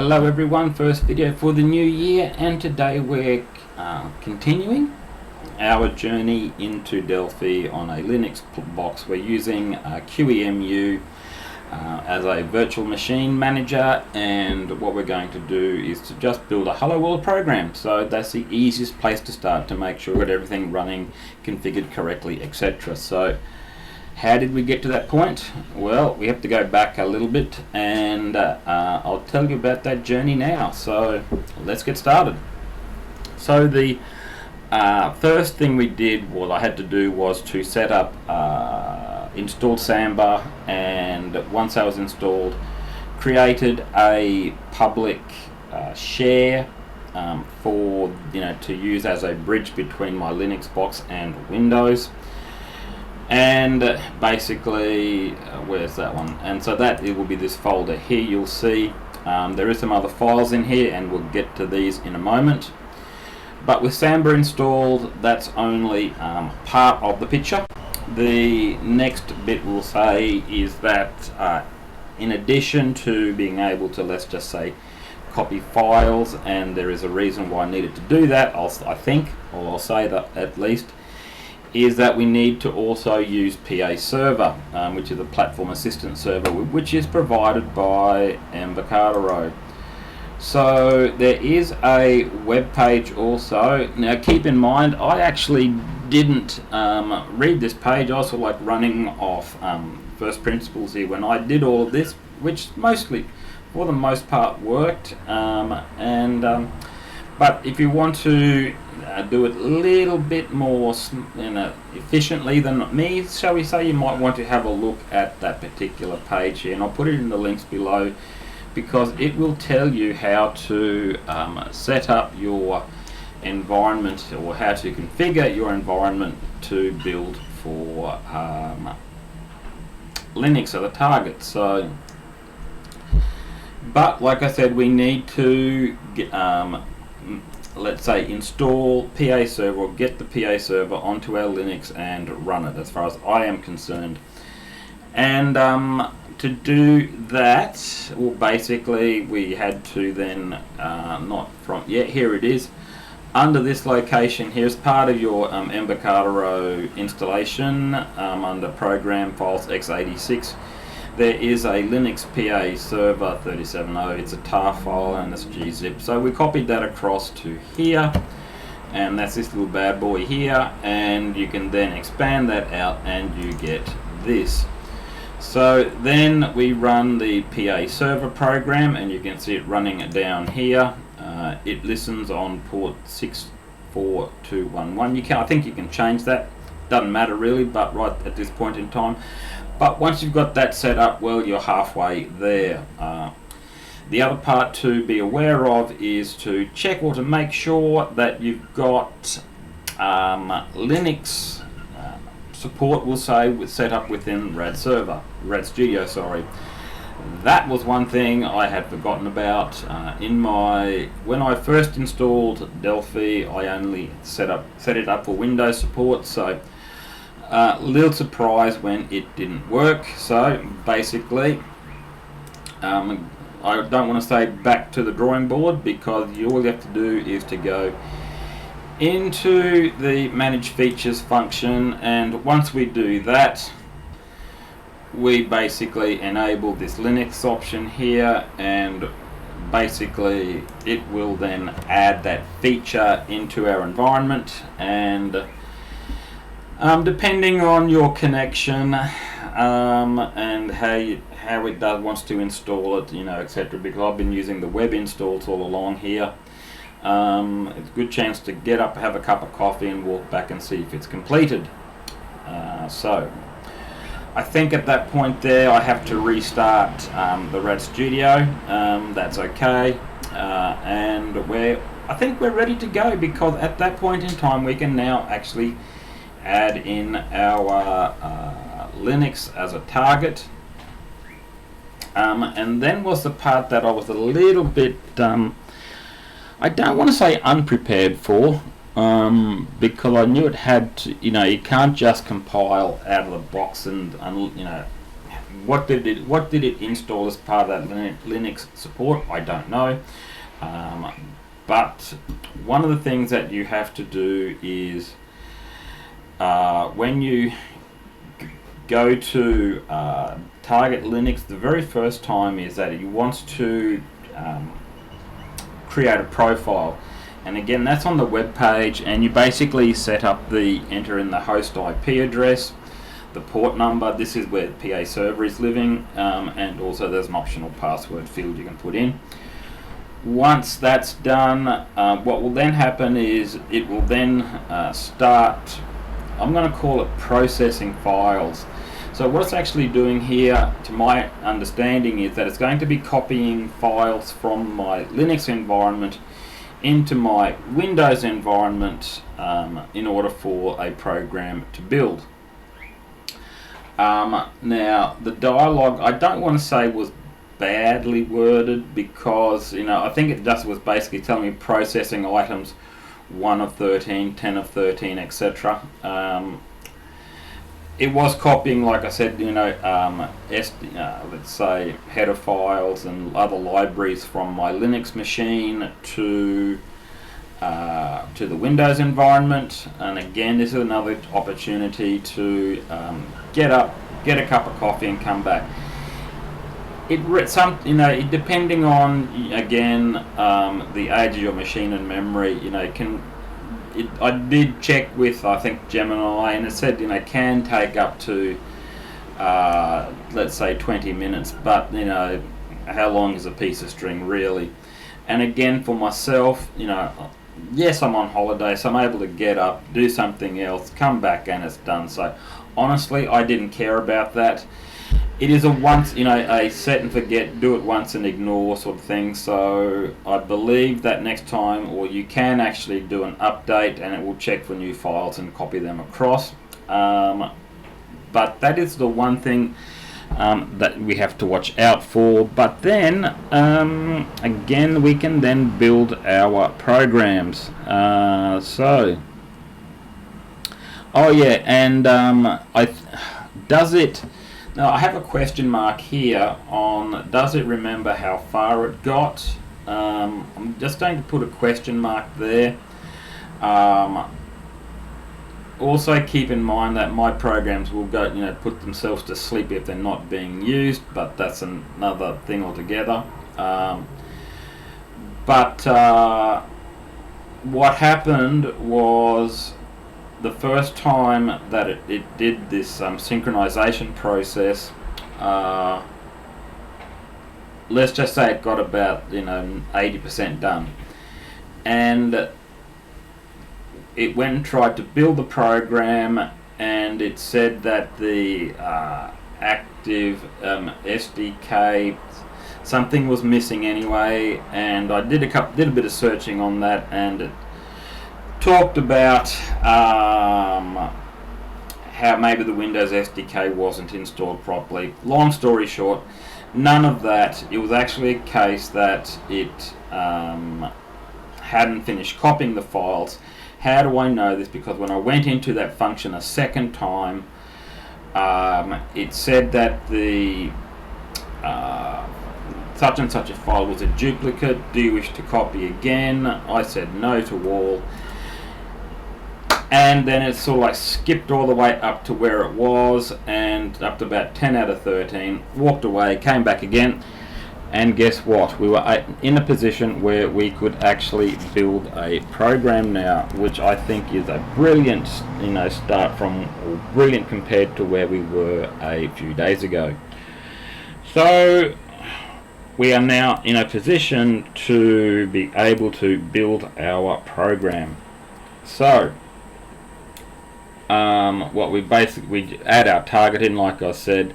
Hello everyone, first video for the new year, and today we're continuing our journey into Delphi on a Linux box. We're using QEMU as a virtual machine manager, and what we're going to do is to just build a hello world program. So that's the easiest place to start to make sure that everything running, configured correctly, etc. So how did we get to that point? Well, we have to go back a little bit, and I'll tell you about that journey now. So let's get started. So the first thing we did, what I had to do was to set up, install Samba, and once I was installed, created a public share for to use as a bridge between my Linux box and Windows. And basically, where's that one? And so that it will be this folder here. You'll see there is some other files in here, and we'll get to these in a moment. But with Samba installed, that's only part of the picture. The next bit we'll say is that in addition to being able to, let's just say, copy files, and there is a reason why I needed to do that, I'll say that at least, is that we need to also use PAServer, which is a platform assistance server, which is provided by PAServer. So there is a web page also. Now keep in mind, I actually didn't read this page. I was sort of like running off first principles here when I did all of this, which mostly, for the most part, worked. But if you want to do it a little bit more efficiently than me, shall we say, you might want to have a look at that particular page here, and I'll put it in the links below, because it will tell you how to set up your environment, or how to configure your environment to build for Linux as a target. So, but like I said, we need to get, let's say, install PAServer, or get the PAServer onto our Linux and run it, as far as I am concerned. And to do that, well, basically we had to then here it is, under this location. Here's part of your PAServer installation, under Program Files x86. There is a Linux PAServer 370. It's a tar file and it's gzip. So we copied that across to here, and that's this little bad boy here, and you can then expand that out and you get this. So then we run the PAServer program, and you can see it running down here. It listens on port 64211. I think you can change that. Doesn't matter really, but right at this point in time. But once you've got that set up, well, you're halfway there. The other part to be aware of is to check, or to make sure that you've got Linux support, we'll say, set up within RAD Studio. Sorry, that was one thing I had forgotten about. When I first installed Delphi, I only set it up for Windows support. So little surprise when it didn't work. So basically, I don't want to say back to the drawing board, because all you have to do is to go into the Manage Features function, and once we do that, we basically enable this Linux option here, and basically it will then add that feature into our environment. And depending on your connection and how it wants to install it, etc., because I've been using the web installs all along here, it's a good chance to get up, have a cup of coffee, and walk back and see if it's completed. So I think at that point there I have to restart the RAD Studio. That's okay, and I think we're ready to go, because at that point in time we can now actually add in our Linux as a target. And then was the part that I was a little bit, I don't want to say unprepared for, because I knew it had to, you can't just compile out of the box and what did it install as part of that Linux support? I don't know. But one of the things that you have to do is when you go to target Linux, the very first time is that it wants to create a profile, and again that's on the web page, and you basically set up enter in the host IP address, the port number. This is where PAServer is living, and also there's an optional password field you can put in. Once that's done, what will then happen is it will then start, I'm going to call it processing files. So what it's actually doing here, to my understanding, is that it's going to be copying files from my Linux environment into my Windows environment in order for a program to build. Now the dialogue, I don't want to say was badly worded, because I think it just was basically telling me processing items 1 of 13, 10 of 13, etc. It was copying, like I said, let's say header files and other libraries from my Linux machine to the Windows environment. And again, this is another opportunity to get up, get a cup of coffee, and come back. Depending on again the age of your machine and memory, I did check with, I think, Gemini, and it said can take up to let's say 20 minutes, but how long is a piece of string really? And again, for myself, yes, I'm on holiday, so I'm able to get up, do something else, come back, and it's done. So honestly, I didn't care about that. It is a set and forget, do it once and ignore sort of thing. So I believe that next time, or you can actually do an update and it will check for new files and copy them across. But that is the one thing that we have to watch out for. But then again, we can then build our programs. Now I have a question mark here on, does it remember how far it got? I'm just going to put a question mark there. Also keep in mind that my programs will go, put themselves to sleep if they're not being used, but that's another thing altogether. What happened was, the first time that it did this synchronization process, let's just say it got about 80% done, and it went and tried to build the program, and it said that the active SDK, something was missing anyway, and I did a bit of searching on that, and it talked about how maybe the Windows SDK wasn't installed properly. Long story short, none of that. It was actually a case that it hadn't finished copying the files. How do I know this? Because when I went into that function a second time, it said that the such and such a file was a duplicate. Do you wish to copy again? I said no to all. And then it sort of like skipped all the way up to where it was, and up to about 10 out of 13, walked away, came back again, and guess what? We were in a position where we could actually build a program now, which I think is a brilliant, start from, or brilliant compared to where we were a few days ago. So we are now in a position to be able to build our program. So we add our target in, like I said,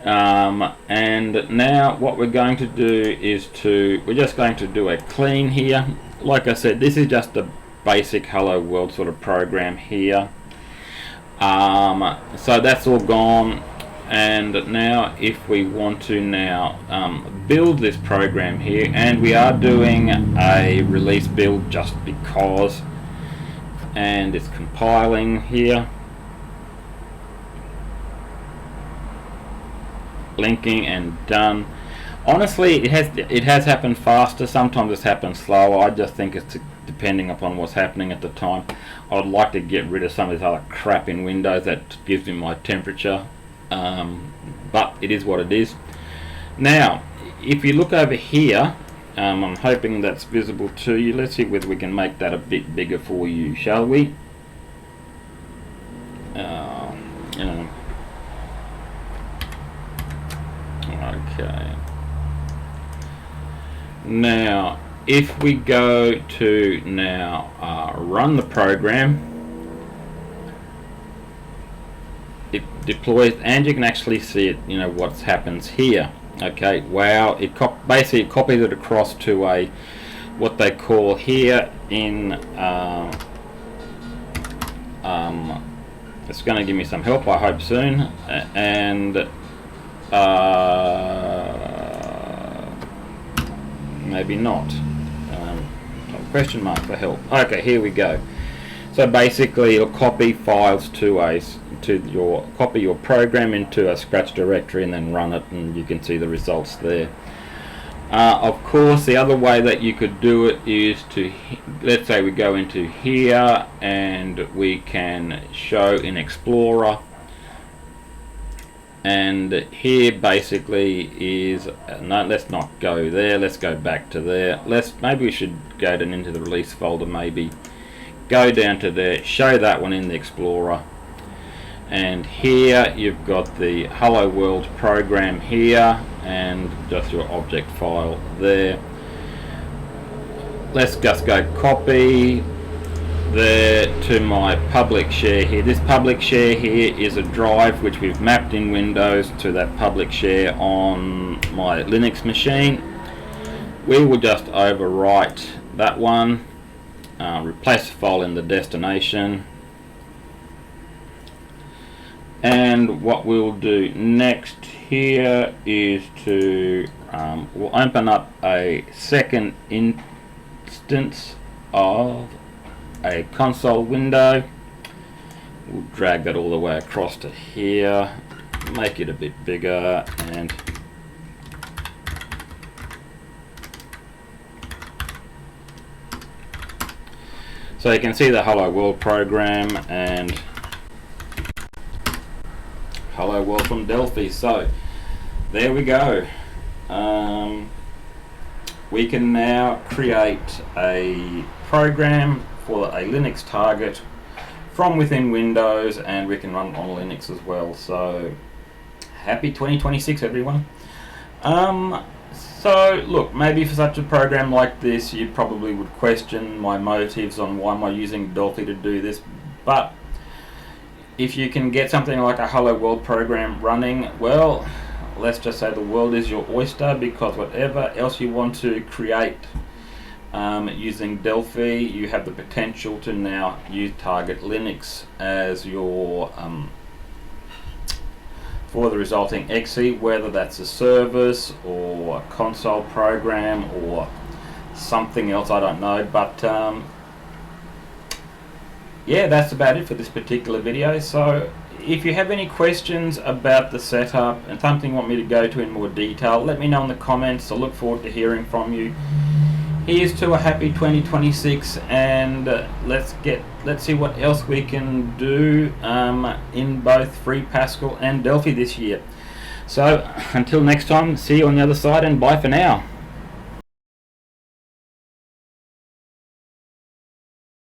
and now what we're going to do is we're just going to do a clean here. Like I said, this is just a basic hello world sort of program here. So that's all gone, and now if we want to now build this program here, and we are doing a release build just because, and it's compiling here. linking and done. Honestly, it has happened faster. Sometimes it's happened slower. I just think it's depending upon what's happening at the time. I'd like to get rid of some of this other crap in Windows that gives me my temperature, but it is what it is. Now, if you look over here, I'm hoping that's visible to you. Let's see whether we can make that a bit bigger for you, shall we? Okay. Now, if we go to now run the program, it deploys, and you can actually see it. You know what happens here. Okay. Wow. It basically copies it across to a what they call here in. It's going to give me some help, I hope soon, and maybe not. Question mark for help. Okay, here we go. So basically, you'll copy files copy your program into a Scratch directory and then run it, and you can see the results there. Of course, the other way that you could do it is to, let's say we go into here and we can show in Explorer, and here basically is, no, let's not go there, let's go back to there. Maybe we should go into the release folder, maybe go down to there, show that one in the Explorer, and here you've got the Hello World program here and just your object file there. Let's just go copy there to my public share here. This public share here is a drive which we've mapped in Windows to that public share on my Linux machine. We will just overwrite that one, replace the file in the destination, and what we'll do next here is to we'll open up a second instance of a console window. We'll drag that all the way across to here, make it a bit bigger, and so you can see the Hello World program and Hello World from Delphi. So there we go. We can now create a program for a Linux target from within Windows, and we can run it on Linux as well. So happy 2026, everyone. So look, maybe for such a program like this, you probably would question my motives on why am I using Delphi to do this, but if you can get something like a Hello World program running, well, let's just say the world is your oyster, because whatever else you want to create using Delphi, you have the potential to now target Linux as your for the resulting exe, whether that's a service or a console program or something else, I don't know, but yeah, that's about it for this particular video. So if you have any questions about the setup and something you want me to go to in more detail, let me know in the comments. I look forward to hearing from you. Here's to a happy 2026, and let's see what else we can do in both Free Pascal and Delphi this year. So until next time, see you on the other side, and bye for now.